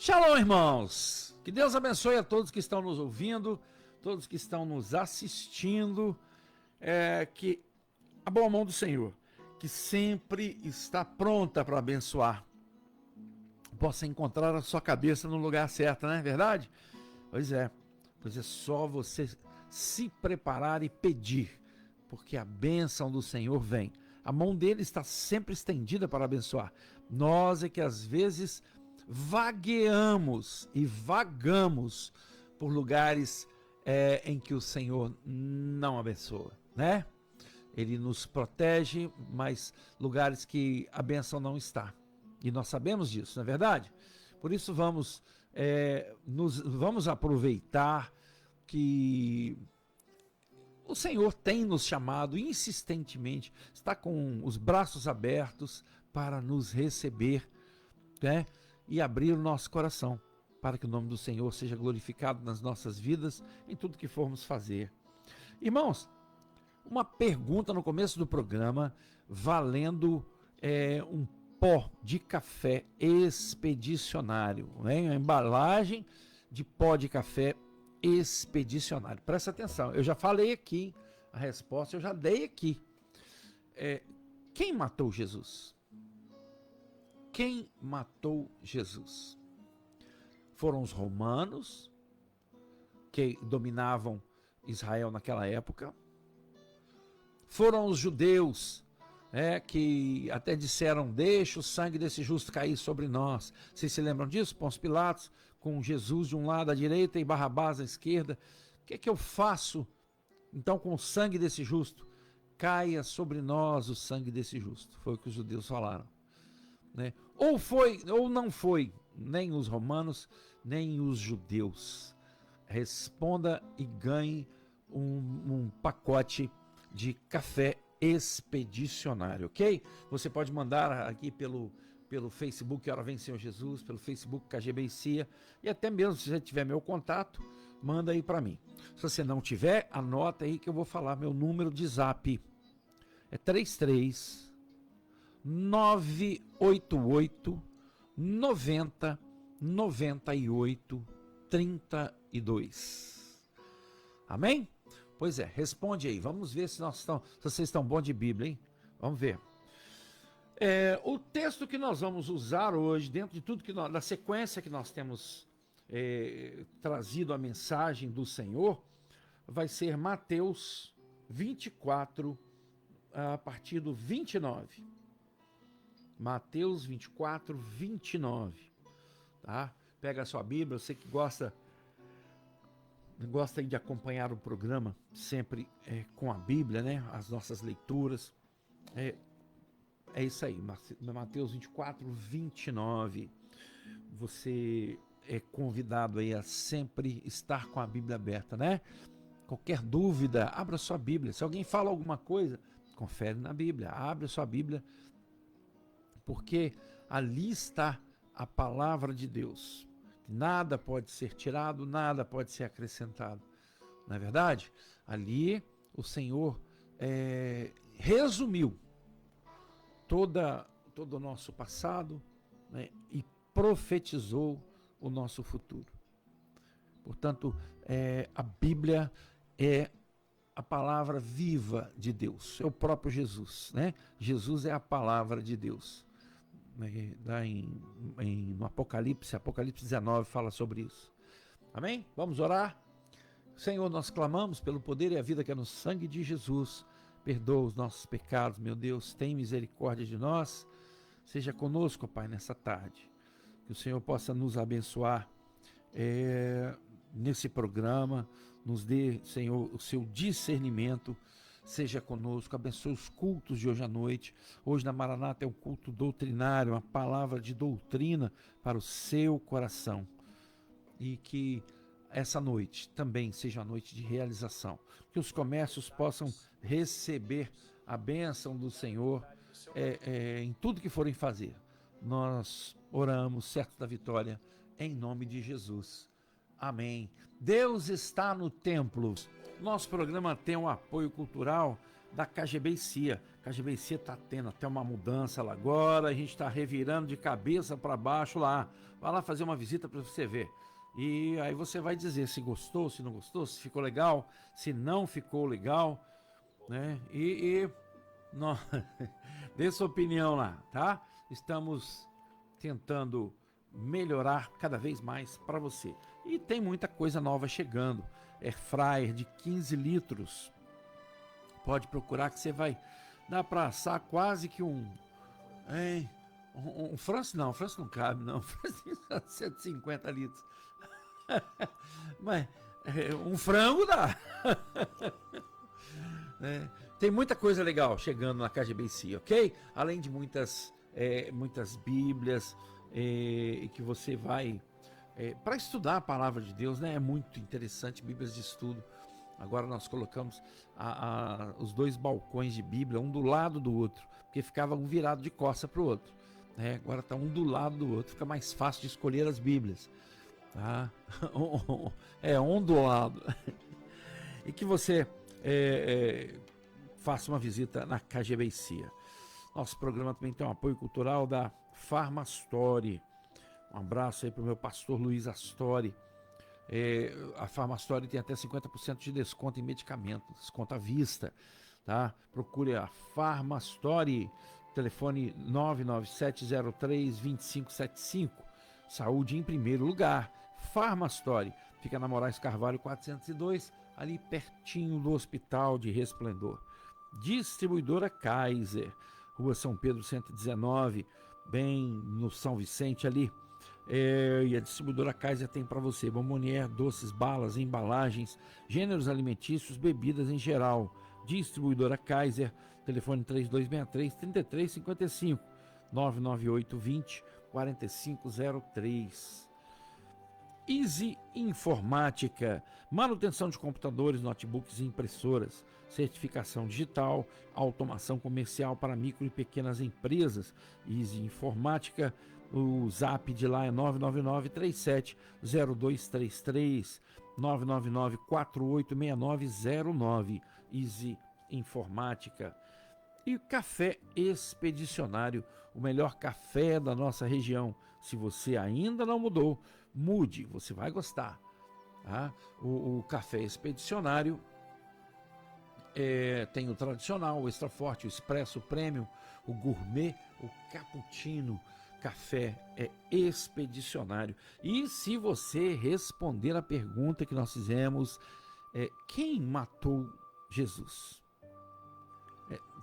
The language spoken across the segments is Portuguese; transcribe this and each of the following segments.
Shalom, irmãos! Que Deus abençoe a todos que estão nos ouvindo, todos que estão nos assistindo, que a boa mão do Senhor, que sempre está pronta para abençoar, possa encontrar a sua cabeça no lugar certo, não é verdade? Pois é só você se preparar e pedir, porque a bênção do Senhor vem. A mão dele está sempre estendida para abençoar. Nós é que às vezes vagueamos e vagamos por lugares em que o Senhor não abençoa, né? Ele nos protege, mas lugares que a bênção não está. E nós sabemos disso, não é verdade? Por isso vamos aproveitar que o Senhor tem nos chamado insistentemente, está com os braços abertos para nos receber, né? E abrir o nosso coração, para que o nome do Senhor seja glorificado nas nossas vidas, em tudo que formos fazer. Irmãos, uma pergunta no começo do programa, valendo um pó de café expedicionário, né? Uma embalagem de pó de café expedicionário. Presta atenção, eu já falei aqui, a resposta eu já dei aqui. Quem matou Jesus? Quem matou Jesus? Foram os romanos, que dominavam Israel naquela época. Foram os judeus, que até disseram: deixa o sangue desse justo cair sobre nós. Vocês se lembram disso? Pôncio Pilatos, com Jesus de um lado à direita e Barrabás à esquerda. O que é que eu faço então com o sangue desse justo? Caia sobre nós o sangue desse justo. Foi o que os judeus falaram, né? Ou foi, ou não foi, nem os romanos, nem os judeus. Responda e ganhe um pacote de café expedicionário, ok? Você pode mandar aqui pelo Facebook Hora Vem Senhor Jesus, pelo Facebook KGB e CIA, e até mesmo se você tiver meu contato, manda aí para mim. Se você não tiver, anota aí que eu vou falar meu número de zap. É 33 988 90 98 32. Amém? Pois é, responde aí. Vamos ver se vocês estão bons de Bíblia, hein? Vamos ver. O texto que nós vamos usar hoje, dentro de tudo da sequência que nós temos trazido a mensagem do Senhor, vai ser Mateus 24, a partir do 29. Mateus 24, 29. Tá? Pega a sua Bíblia, você que gosta de acompanhar o programa sempre com a Bíblia, né? As nossas leituras. É isso aí, Mateus 24, 29. Você é convidado aí a sempre estar com a Bíblia aberta, né? Qualquer dúvida, abra sua Bíblia. Se alguém fala alguma coisa, confere na Bíblia, abre a sua Bíblia, porque ali está a palavra de Deus. Nada pode ser tirado, nada pode ser acrescentado. Não é verdade? Ali o Senhor resumiu todo o nosso passado, né, e profetizou o nosso futuro. Portanto, a Bíblia é a palavra viva de Deus, é o próprio Jesus, né? Jesus é a palavra de Deus. Lá no Apocalipse 19 fala sobre isso. Amém? Vamos orar? Senhor, nós clamamos pelo poder e a vida que é no sangue de Jesus. Perdoa os nossos pecados, meu Deus, tem misericórdia de nós. Seja conosco, Pai, nessa tarde. Que o Senhor possa nos abençoar nesse programa. Nos dê, Senhor, o seu discernimento. Seja conosco, abençoe os cultos de hoje à noite. Hoje na Maranata é um culto doutrinário, uma palavra de doutrina para o seu coração. E que essa noite também seja a noite de realização. Que os comércios possam receber a bênção do Senhor em tudo que forem fazer. Nós oramos, certo da vitória, em nome de Jesus. Amém. Deus está no templo. Nosso programa tem um apoio cultural da KGB-CIA. A KGB-CIA está tendo até uma mudança lá agora, a gente está revirando de cabeça para baixo lá. Vai lá fazer uma visita para você ver. E aí você vai dizer se gostou, se não gostou, se ficou legal, se não ficou legal, né? Não, dê sua opinião lá, tá? Estamos tentando melhorar cada vez mais para você. E tem muita coisa nova chegando. Air fryer de 15 litros. Pode procurar que você vai dar para assar quase que um França não, França não cabe não, França tem 150 litros. Mas um frango dá. Tem muita coisa legal chegando na KGBC, ok? Além de muitas bíblias que você vai para estudar a palavra de Deus, né? É muito interessante, bíblias de estudo. Agora nós colocamos os dois balcões de Bíblia, um do lado do outro, porque ficava um virado de costa para o outro, né? Agora está um do lado do outro, fica mais fácil de escolher as Bíblias, tá? Um do lado. E que você faça uma visita na KGBC. Nosso programa também tem um apoio cultural da Farmastori. Um abraço aí para o meu pastor Luiz Astori. A Farmastori tem até 50% de desconto em medicamentos, desconto à vista, tá? Procure a Farmastori, telefone 99703-2575. Saúde em primeiro lugar. Farmastori, fica na Moraes Carvalho 402, ali pertinho do Hospital de Resplendor. Distribuidora Kaiser, Rua São Pedro 119, bem no São Vicente ali. E a distribuidora Kaiser tem para você bombonier, doces, balas, embalagens, gêneros alimentícios, bebidas em geral. Distribuidora Kaiser, telefone 3263-3355, 99820-4503. Easy Informática, manutenção de computadores, notebooks e impressoras, certificação digital, automação comercial para micro e pequenas empresas. Easy Informática, o zap de lá é 999-370233, 999-486909, Easy Informática. E Café Expedicionário, o melhor café da nossa região. Se você ainda não mudou, mude, você vai gostar. Tá? O Café Expedicionário tem o tradicional, o extra forte, o expresso, o premium, o gourmet, o cappuccino. Café Expedicionário. E se você responder a pergunta que nós fizemos, quem matou Jesus?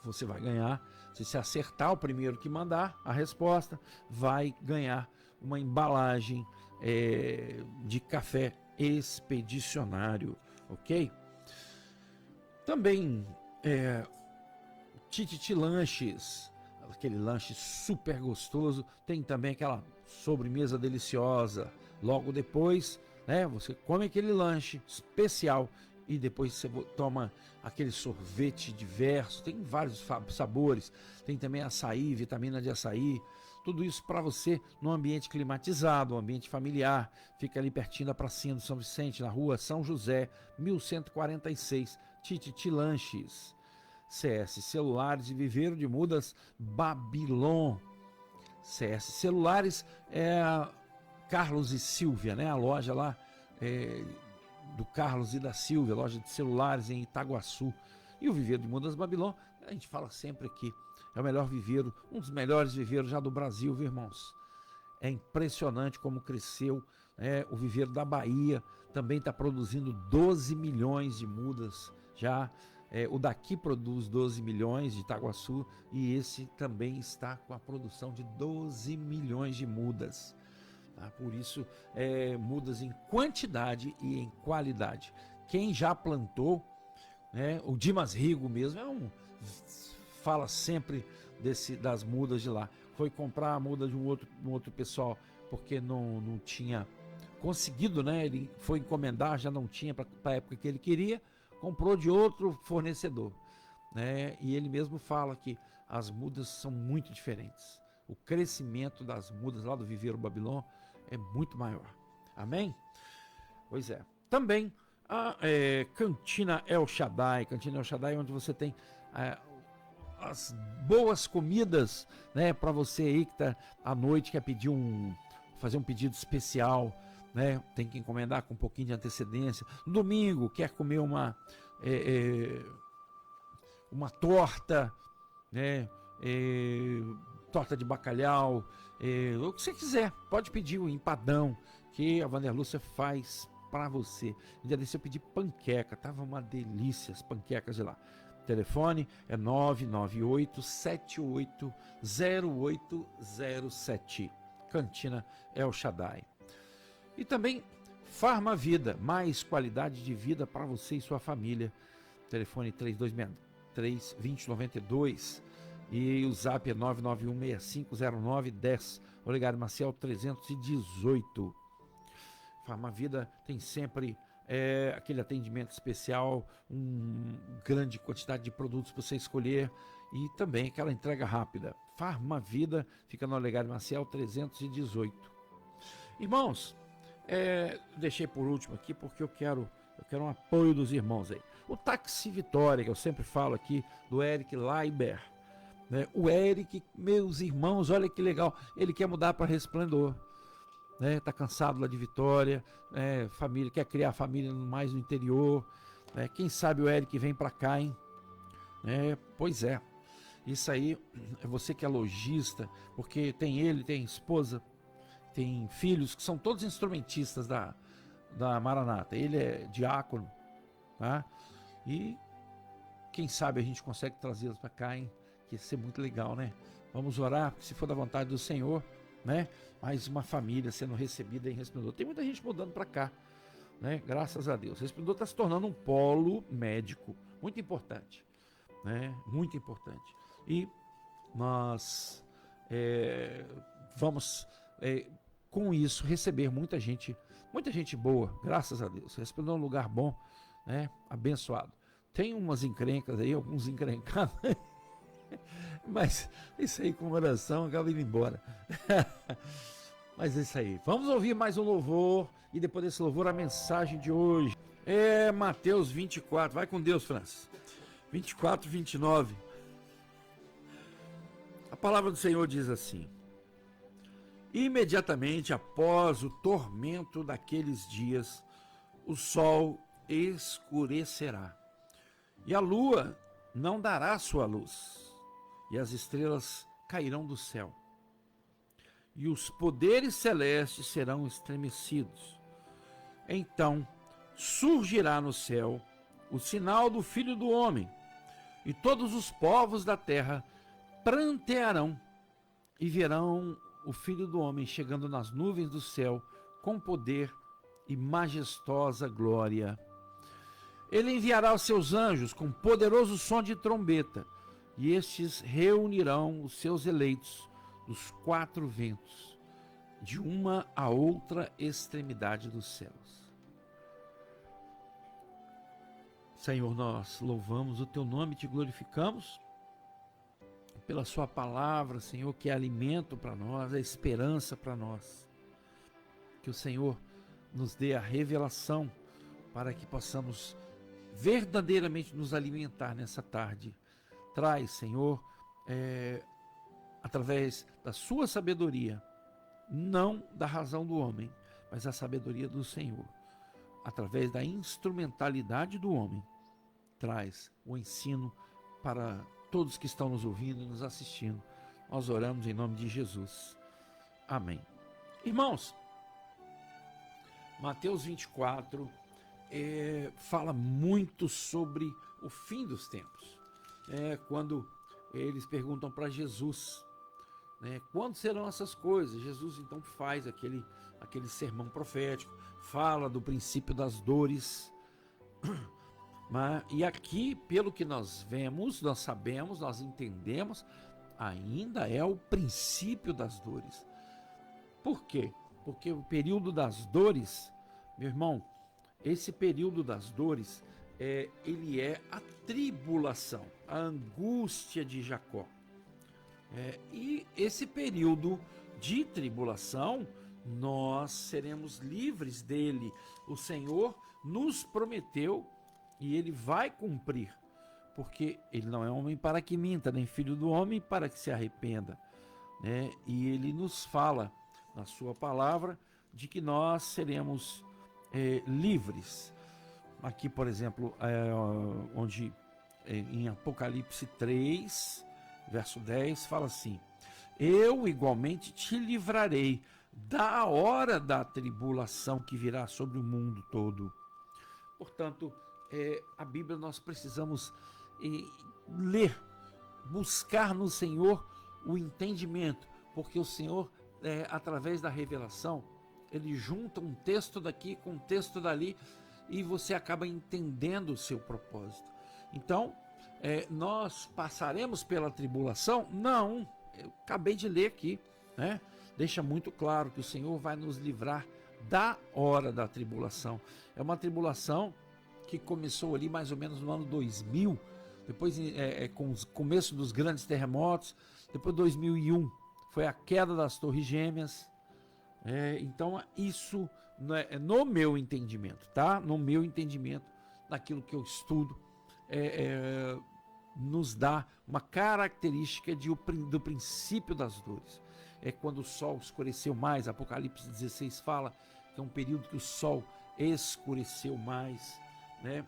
Você vai ganhar, se você acertar o primeiro que mandar a resposta, vai ganhar uma embalagem de café expedicionário, ok? Também Tititi Lanches, aquele lanche super gostoso, tem também aquela sobremesa deliciosa. Logo depois, você come aquele lanche especial e depois você toma aquele sorvete diverso, tem vários sabores, tem também açaí, vitamina de açaí, tudo isso para você num ambiente climatizado, um ambiente familiar. Fica ali pertinho da pracinha do São Vicente, na rua São José, 1146, Tititi Lanches. CS Celulares e Viveiro de Mudas Babilon. CS Celulares é Carlos e Silvia, né? A loja lá do Carlos e da Silvia, loja de celulares em Itaguaçu. E o Viveiro de Mudas Babilon, a gente fala sempre aqui, é o melhor viveiro, um dos melhores viveiros já do Brasil, viu, irmãos? É impressionante como cresceu, o viveiro da Bahia também está produzindo 12 milhões de mudas já. O daqui produz 12 milhões de Itaguaçu e esse também está com a produção de 12 milhões de mudas. Tá? Por isso, mudas em quantidade e em qualidade. Quem já plantou, o Dimas Rigo mesmo, fala sempre das mudas de lá. Foi comprar a muda de um outro pessoal porque não tinha conseguido, ele foi encomendar, já não tinha para a época que ele queria, comprou de outro fornecedor, e ele mesmo fala que as mudas são muito diferentes. O crescimento das mudas lá do Viveiro Babilon é muito maior. Amém? Pois é. Também a Cantina El Shaddai, onde você tem as boas comidas, né, para você aí que tá à noite, quer fazer um pedido especial, né, tem que encomendar com um pouquinho de antecedência. No domingo, quer comer uma torta, né, torta de bacalhau, o que você quiser, pode pedir o empadão, que a Vanderlúcia faz para você. Um dia desse eu pedi panqueca, tava uma delícia as panquecas de lá. O telefone é 998-780807. Cantina El Shaddai. E também Farmavida, mais qualidade de vida para você e sua família. Telefone 3263-2092 e o zap é 991650910. Olegário Maciel 318. Farmavida tem sempre aquele atendimento especial, grande quantidade de produtos para você escolher e também aquela entrega rápida. Farmavida fica no Olegário Maciel 318. Irmãos, deixei por último aqui porque eu quero um apoio dos irmãos aí. O Táxi Vitória, que eu sempre falo aqui, do Eric Leiber, né? O Eric, meus irmãos, olha que legal, ele quer mudar para Resplendor, né? Tá cansado lá de Vitória, família, quer criar família mais no interior, né? Quem sabe o Eric vem para cá, hein? Pois é, isso aí é você que é lojista, porque tem ele, tem esposa, tem filhos que são todos instrumentistas da Maranata. Ele é diácono, tá? E quem sabe a gente consegue trazê-los para cá, hein? Que ia ser muito legal, né? Vamos orar, se for da vontade do Senhor, né? Mais uma família sendo recebida em Resplendor. Tem muita gente mudando para cá, né? Graças a Deus. Resplendor está se tornando um polo médico muito importante, né? Muito importante. E nós vamos com isso receber muita gente boa, graças a Deus. Resplendor é um lugar bom, né? Abençoado. Tem umas encrencas aí, alguns encrencados, mas isso aí com oração acaba indo embora. Mas é isso aí. Vamos ouvir mais um louvor e depois desse louvor a mensagem de hoje. Mateus 24. Vai com Deus, Francis. 24, 29. A palavra do Senhor diz assim: imediatamente após o tormento daqueles dias, o sol escurecerá, e a lua não dará sua luz, e as estrelas cairão do céu, e os poderes celestes serão estremecidos. Então surgirá no céu o sinal do Filho do Homem, e todos os povos da terra prantearão e verão o Filho do Homem chegando nas nuvens do céu com poder e majestosa glória. Ele enviará os seus anjos com poderoso som de trombeta, e estes reunirão os seus eleitos dos quatro ventos, de uma a outra extremidade dos céus. Senhor, nós louvamos o teu nome e te glorificamos pela sua palavra, Senhor, que é alimento para nós, é esperança para nós. Que o Senhor nos dê a revelação para que possamos verdadeiramente nos alimentar nessa tarde. Traz, Senhor, através da sua sabedoria, não da razão do homem, mas a sabedoria do Senhor, através da instrumentalidade do homem, traz o ensino para todos que estão nos ouvindo e nos assistindo. Nós oramos em nome de Jesus. Amém. Irmãos, Mateus 24 fala muito sobre o fim dos tempos. Quando eles perguntam para Jesus, quando serão essas coisas? Jesus então faz aquele sermão profético, fala do princípio das dores. E aqui, pelo que nós vemos, nós sabemos, nós entendemos, ainda é o princípio das dores. Por quê? Porque o período das dores, meu irmão, esse período das dores, ele é a tribulação, a angústia de Jacó. E esse período de tribulação, nós seremos livres dele. O Senhor nos prometeu e ele vai cumprir, porque ele não é homem para que minta, nem filho do homem para que se arrependa, né? E ele nos fala na sua palavra de que nós seremos livres. Aqui, por exemplo, onde em Apocalipse 3, verso 10, fala assim: eu igualmente te livrarei da hora da tribulação que virá sobre o mundo todo. Portanto, a Bíblia nós precisamos ler, buscar no Senhor o entendimento, porque o Senhor, através da revelação, ele junta um texto daqui com um texto dali e você acaba entendendo o seu propósito. Então, nós passaremos pela tribulação? Não, eu acabei de ler aqui, né? Deixa muito claro que o Senhor vai nos livrar da hora da tribulação. É uma tribulação que começou ali mais ou menos no ano 2000, depois com o começo dos grandes terremotos, depois 2001 foi a queda das Torres Gêmeas. Então isso, no meu entendimento, tá? No meu entendimento, naquilo que eu estudo, nos dá uma característica do princípio das dores. É quando o sol escureceu mais. Apocalipse 16 fala que é um período que o sol escureceu mais, né?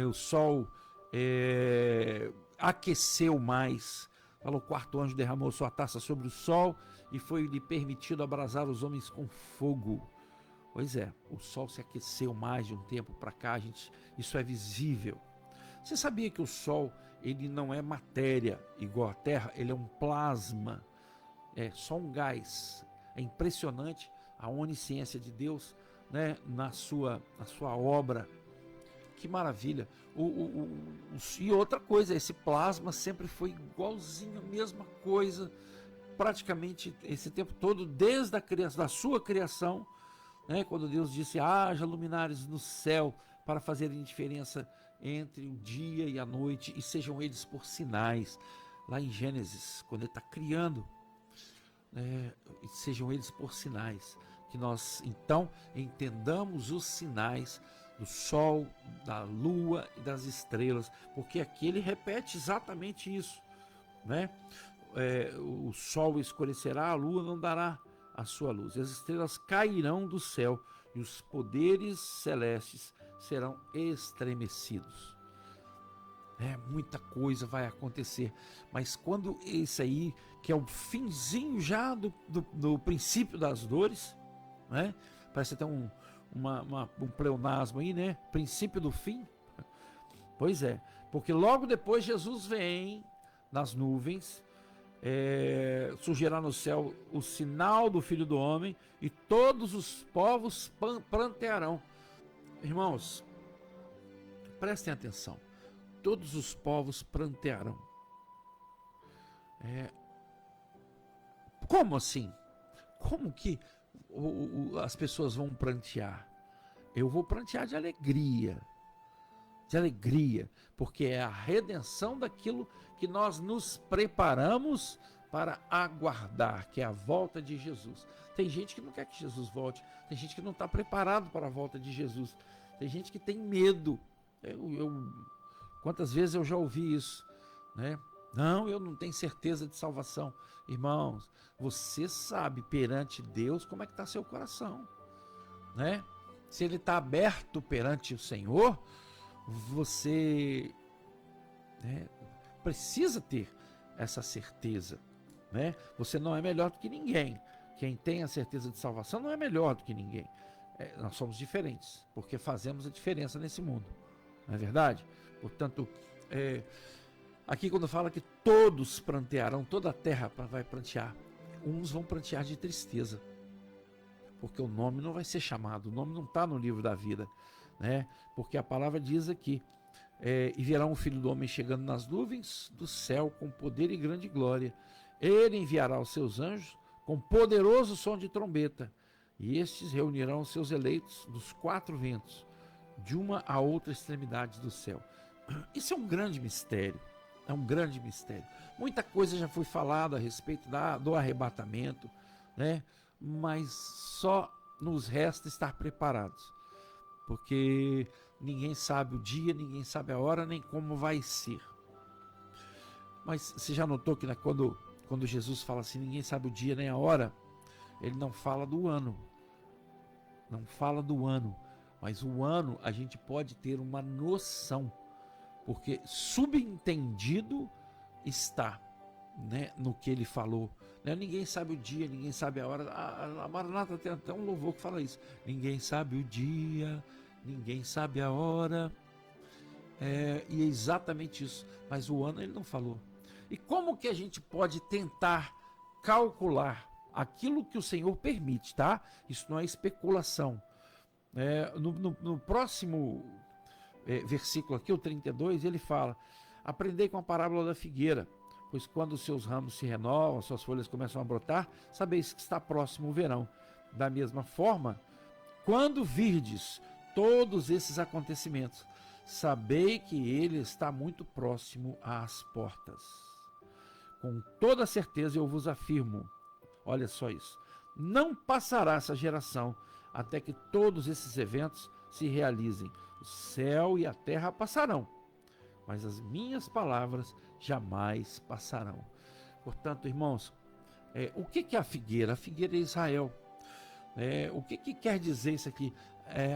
O sol aqueceu mais. Fala, o quarto anjo derramou sua taça sobre o sol e foi-lhe permitido abrasar os homens com fogo. Pois é, o sol se aqueceu mais de um tempo para cá, gente, isso é visível. Você sabia que o sol, ele não é matéria igual a Terra, ele é um plasma, é só um gás. É impressionante a onisciência de Deus, né, na sua obra. Que maravilha. E outra coisa, esse plasma sempre foi igualzinho, a mesma coisa, praticamente esse tempo todo, desde a criação, da sua criação, né, quando Deus disse, haja luminares no céu para fazerem diferença entre o dia e a noite, e sejam eles por sinais. Lá em Gênesis, quando ele está criando, sejam eles por sinais. Que nós, então, entendamos os sinais do sol, da lua e das estrelas, porque aqui ele repete exatamente isso, né? O sol escurecerá, a lua não dará a sua luz, as estrelas cairão do céu e os poderes celestes serão estremecidos. Muita coisa vai acontecer, mas quando esse aí, que é o finzinho já do princípio das dores, né? Parece até um pleonasmo aí, né? Princípio do fim. Pois é, porque logo depois Jesus vem nas nuvens, surgirá no céu o sinal do Filho do Homem e todos os povos prantearão. Irmãos, prestem atenção. Todos os povos prantearão. Como assim? Como que as pessoas vão prantear? Eu vou prantear de alegria, porque é a redenção daquilo que nós nos preparamos para aguardar, que é a volta de Jesus. Tem gente que não quer que Jesus volte, tem gente que não está preparado para a volta de Jesus, tem gente que tem medo. Quantas vezes eu já ouvi isso, né? Não, eu não tenho certeza de salvação. Irmãos, você sabe perante Deus como é que está seu coração, né? Se ele está aberto perante o Senhor, você precisa ter essa certeza, né? Você não é melhor do que ninguém. Quem tem a certeza de salvação não é melhor do que ninguém. Nós somos diferentes, porque fazemos a diferença nesse mundo, não é verdade? Portanto, aqui quando fala que todos prantearão, toda a terra vai prantear, uns vão prantear de tristeza, porque o nome não vai ser chamado, o nome não está no livro da vida, né? Porque a palavra diz aqui, e verá um Filho do Homem chegando nas nuvens do céu com poder e grande glória. Ele enviará os seus anjos com poderoso som de trombeta, e estes reunirão os seus eleitos dos quatro ventos, de uma a outra extremidade do céu. Isso é um grande mistério, Muita coisa já foi falada a respeito do arrebatamento, né? Mas só nos resta estar preparados. porque ninguém sabe o dia, ninguém sabe a hora, nem como vai ser. Mas você já notou que quando Jesus fala assim, ninguém sabe o dia nem a hora, ele não fala do ano. Não fala do ano. Mas o ano a gente pode ter uma noção, porque subentendido está, né, no que ele falou. Né? Ninguém sabe o dia, ninguém sabe a hora. A Maranata tem até um louvor que fala isso. Ninguém sabe o dia, ninguém sabe a hora. E é exatamente isso. Mas o ano ele não falou. E como que a gente pode tentar calcular aquilo que o Senhor permite, tá? Isso não é especulação. No próximo versículo aqui, o 32, ele fala: aprendei com a parábola da figueira, pois quando os seus ramos se renovam, suas folhas começam a brotar, sabeis que está próximo o verão. Da mesma forma, quando virdes todos esses acontecimentos, sabei que ele está muito próximo às portas. Com toda certeza eu vos afirmo, olha só isso, não passará essa geração até que todos esses eventos se realizem. O céu e a terra passarão, mas as minhas palavras jamais passarão. Portanto, irmãos, o que é a figueira? A figueira é Israel. O que quer dizer isso aqui?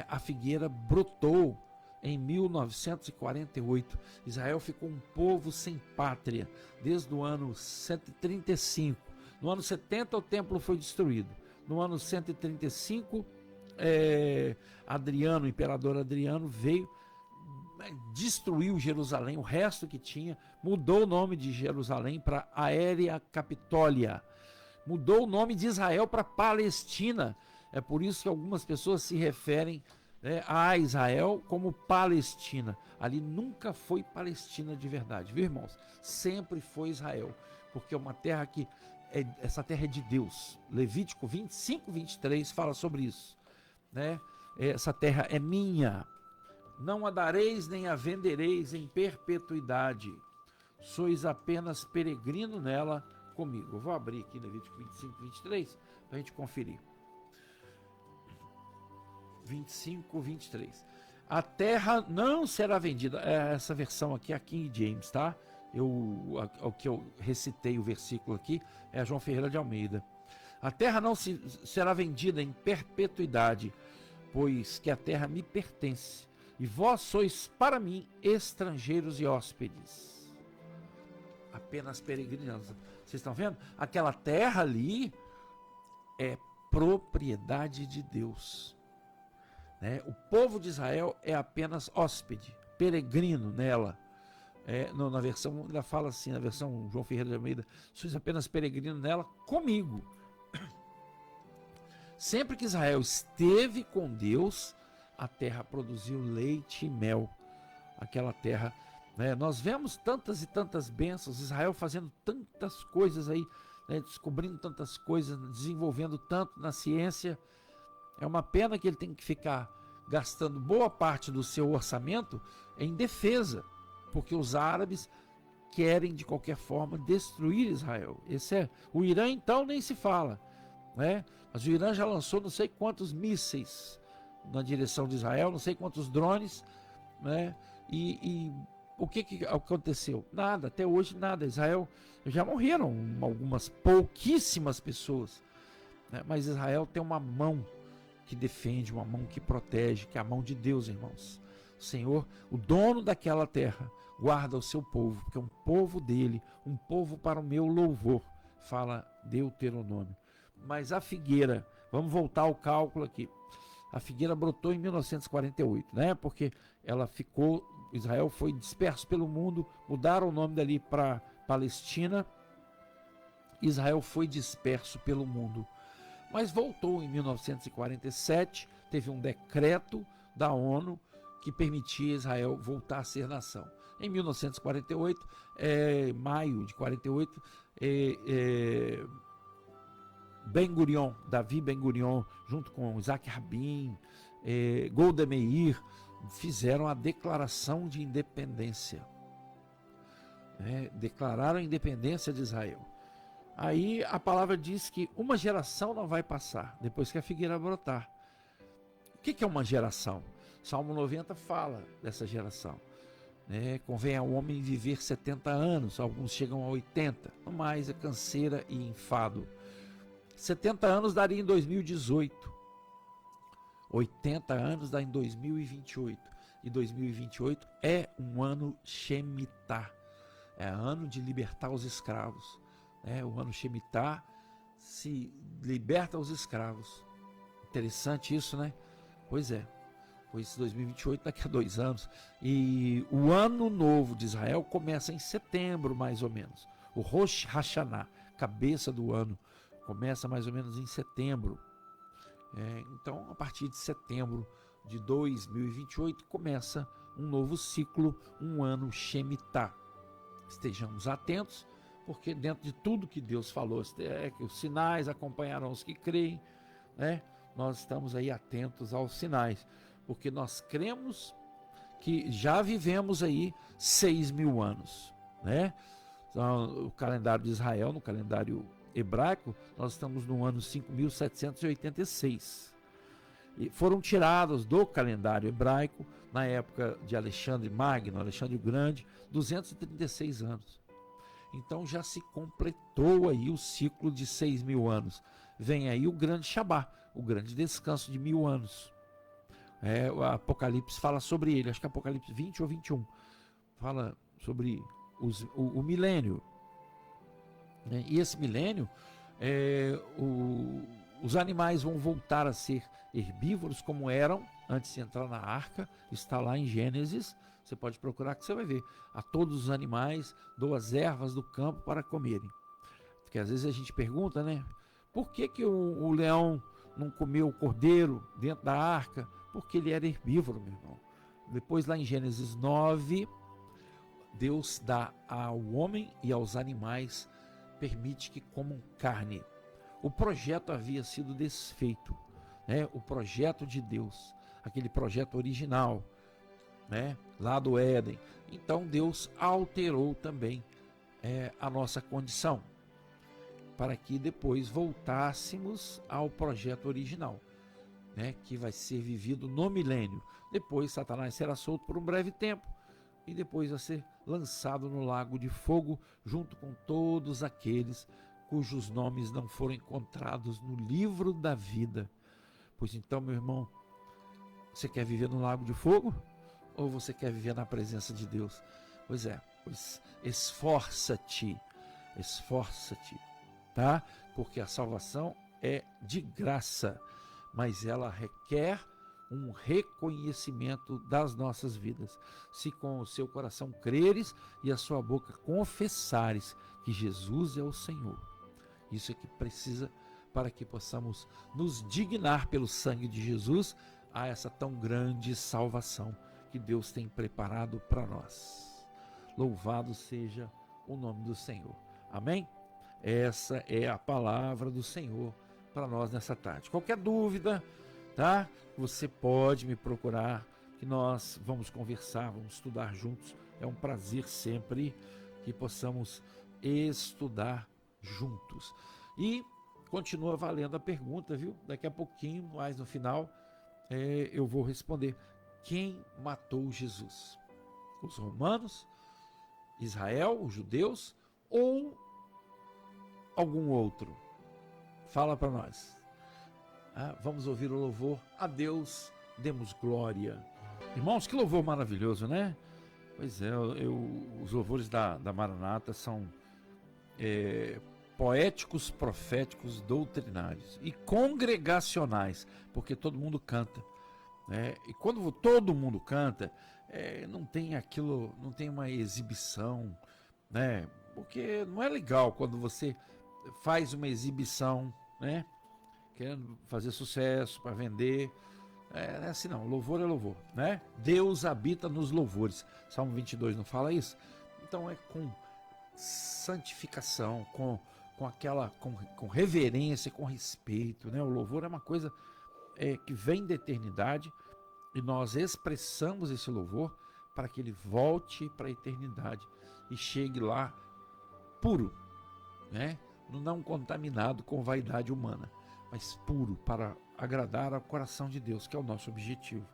A figueira brotou em 1948. Israel ficou um povo sem pátria desde o ano 135. No ano 70 o templo foi destruído. No ano 135, o imperador Adriano veio, destruiu Jerusalém, o resto que tinha, mudou o nome de Jerusalém para Aérea Capitólia, mudou o nome de Israel para Palestina. É por isso que algumas pessoas se referem a Israel como Palestina. Ali nunca foi Palestina de verdade, viu, irmãos? Sempre foi Israel, porque é uma terra que essa terra é de Deus. Levítico 25, 23 fala sobre isso, né? Essa terra é minha, não a dareis nem a vendereis em perpetuidade, sois apenas peregrino nela comigo. Eu vou abrir aqui Levítico 25, 23 para a gente conferir. 25, 23. A terra não será vendida. Essa versão aqui é a King James, tá? O que eu recitei o versículo aqui é a João Ferreira de Almeida. A terra não será vendida em perpetuidade, pois que a terra me pertence, e vós sois para mim estrangeiros e hóspedes, apenas peregrinos. Vocês estão vendo? Aquela terra ali é propriedade de Deus. O povo de Israel é apenas hóspede, peregrino nela. Na versão, ainda fala assim, na versão João Ferreira de Almeida, sois apenas peregrino nela comigo. Sempre que Israel esteve com Deus, a terra produziu leite e mel. Aquela terra, nós vemos tantas e tantas bênçãos, Israel fazendo tantas coisas aí, descobrindo tantas coisas, desenvolvendo tanto na ciência. É uma pena que ele tem que ficar gastando boa parte do seu orçamento em defesa, porque os árabes querem de qualquer forma destruir Israel. O Irã então nem se fala, mas o Irã já lançou não sei quantos mísseis na direção de Israel, não sei quantos drones, e o que aconteceu? Nada, até hoje nada. Israel, já morreram algumas pouquíssimas pessoas, mas Israel tem uma mão que defende, uma mão que protege, que é a mão de Deus, irmãos. O Senhor, o dono daquela terra, guarda o seu povo, porque é um povo dele, um povo para o meu louvor, fala Deuteronômio. Mas a figueira, vamos voltar ao cálculo aqui, a figueira brotou em 1948, porque ela ficou, Israel foi disperso pelo mundo, mudaram o nome dali para Palestina, Israel foi disperso pelo mundo. Mas voltou em 1947, teve um decreto da ONU que permitia Israel voltar a ser nação. Em 1948, maio de 48, Davi Ben-Gurion, junto com Isaac Rabin, Golda Meir, fizeram a declaração de independência. Declararam a independência de Israel. Aí a palavra diz que uma geração não vai passar depois que a figueira brotar. O que é uma geração? Salmo 90 fala dessa geração. Convém ao homem viver 70 anos, alguns chegam a 80, no mais é canseira e enfado. 70 anos daria em 2018, 80 anos dá em 2028, e 2028 é um ano Shemitah, é ano de libertar os escravos. O ano Shemitah se liberta os escravos. Interessante isso, né? Pois é. Pois 2028 daqui a 2 anos. E o ano novo de Israel começa em setembro, mais ou menos. O Rosh Hashanah, cabeça do ano, começa mais ou menos em setembro. Então, a partir de setembro de 2028, começa um novo ciclo, um ano Shemitah. Estejamos atentos, porque dentro de tudo que Deus falou, que os sinais acompanharão os que creem, nós estamos aí atentos aos sinais. Porque nós cremos que já vivemos aí 6.000 anos, Então, o calendário de Israel, no calendário hebraico, nós estamos no ano 5.786. E foram tirados do calendário hebraico, na época de Alexandre Magno, Alexandre o Grande, 236 anos. Então já se completou aí o ciclo de 6.000 anos. Vem aí o grande Shabá, o grande descanso de 1.000 anos. O Apocalipse fala sobre ele, acho que é Apocalipse 20 ou 21, fala sobre o milênio. E esse milênio, os animais vão voltar a ser herbívoros como eram antes de entrar na arca. Está lá em Gênesis, você pode procurar que você vai ver. A todos os animais dou as ervas do campo para comerem. Porque às vezes a gente pergunta, por que o leão não comeu o cordeiro dentro da arca? Porque ele era herbívoro, meu irmão. Depois lá em Gênesis 9, Deus dá ao homem e aos animais, permite que comam carne. O projeto havia sido desfeito, o projeto de Deus, aquele projeto original, lá do Éden. Então Deus alterou também a nossa condição, para que depois voltássemos ao projeto original, que vai ser vivido no milênio. Depois Satanás será solto por um breve tempo e depois vai ser lançado no lago de fogo junto com todos aqueles cujos nomes não foram encontrados no livro da vida. Pois então, meu irmão, você quer viver no lago de fogo ou você quer viver na presença de Deus? Pois esforça-te, tá? Porque a salvação é de graça, mas ela requer um reconhecimento das nossas vidas. Se com o seu coração creres e a sua boca confessares que Jesus é o Senhor. Isso é que precisa para que possamos nos dignar pelo sangue de Jesus a essa tão grande salvação que Deus tem preparado para nós. Louvado seja o nome do Senhor. Amém? Essa é a palavra do Senhor para nós nessa tarde. Qualquer dúvida, tá? Você pode me procurar, que nós vamos conversar, vamos estudar juntos. É um prazer sempre que possamos estudar juntos. E continua valendo a pergunta, viu? Daqui a pouquinho, mais no final, eu vou responder. Quem matou Jesus? Os romanos, Israel, os judeus ou algum outro? Fala para nós. Vamos ouvir o louvor. A Deus demos glória. Irmãos, que louvor maravilhoso, né? Pois é, os louvores da Maranata são poéticos, proféticos, doutrinários e congregacionais, porque todo mundo canta. E quando todo mundo canta, não tem aquilo, não tem uma exibição, porque não é legal quando você faz uma exibição, querendo fazer sucesso para vender. Não é assim não, louvor é louvor, Deus habita nos louvores. Salmo 22 não fala isso? Então é com santificação, com reverência, com respeito, O louvor é uma coisa que vem da eternidade e nós expressamos esse louvor para que ele volte para a eternidade e chegue lá puro, não contaminado com vaidade humana, mas puro para agradar ao coração de Deus, que é o nosso objetivo.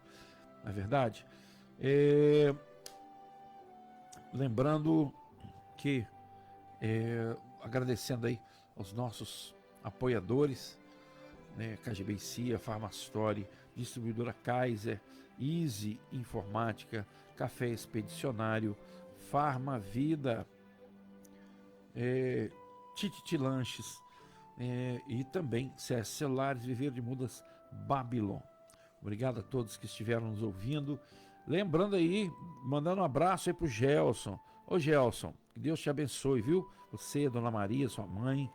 não é verdade? Lembrando que, agradecendo aí aos nossos apoiadores, né, KGB CIA, Farmastore, Distribuidora Kaiser, Easy Informática, Café Expedicionário, Farma Vida, Tititi Lanches, e também CS Celulares, Viver de Mudas, Babylon. Obrigado a todos que estiveram nos ouvindo. Lembrando aí, mandando um abraço aí pro Gelson. Ô Gelson, que Deus te abençoe, viu? Você, Dona Maria, sua mãe,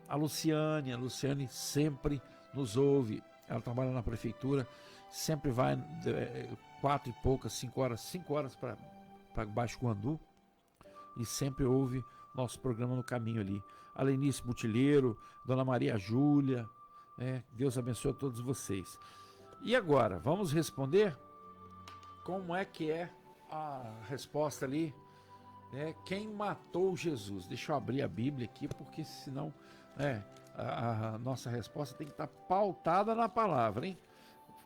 a Luciane sempre nos ouve. Ela trabalha na prefeitura, sempre vai 4 e poucas, 5 horas para Baixo Guandu, e sempre ouve nosso programa no caminho ali. A Lenice Butileiro, Dona Maria Júlia, Deus abençoe a todos vocês. E agora, vamos responder como é que é a resposta ali, quem matou Jesus? Deixa eu abrir a Bíblia aqui, porque senão a nossa resposta tem que estar pautada na palavra, hein?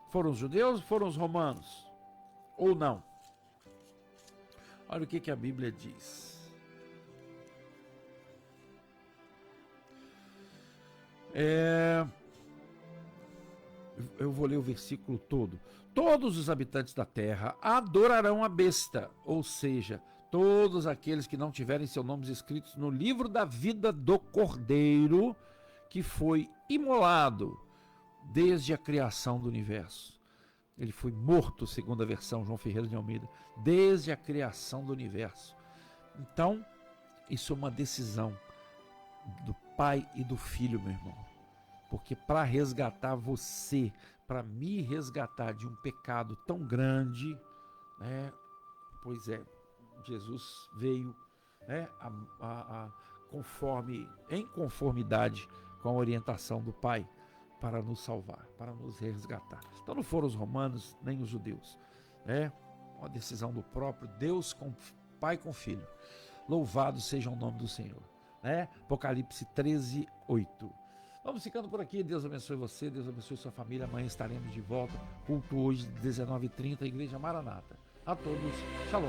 Foram os judeus ou foram os romanos? Ou não? Olha o que a Bíblia diz. Eu vou ler o versículo todo. Todos os habitantes da terra adorarão a besta, ou seja, todos aqueles que não tiverem seus nomes escritos no livro da vida do Cordeiro, que foi imolado desde a criação do universo. Ele foi morto, segundo a versão João Ferreira de Almeida, desde a criação do universo. Então, isso é uma decisão do Pai e do Filho, meu irmão. Porque para resgatar você, para me resgatar de um pecado tão grande, Jesus veio em conformidade com a orientação do Pai, para nos salvar, para nos resgatar. Então não foram os romanos nem os judeus, uma decisão do próprio Deus, com Pai com Filho. Louvado seja o nome do Senhor. Apocalipse 13, 8. Vamos ficando por aqui. Deus abençoe você, Deus abençoe sua família. Amanhã estaremos de volta. Culto hoje, 19h30, Igreja Maranata. A todos, shalom.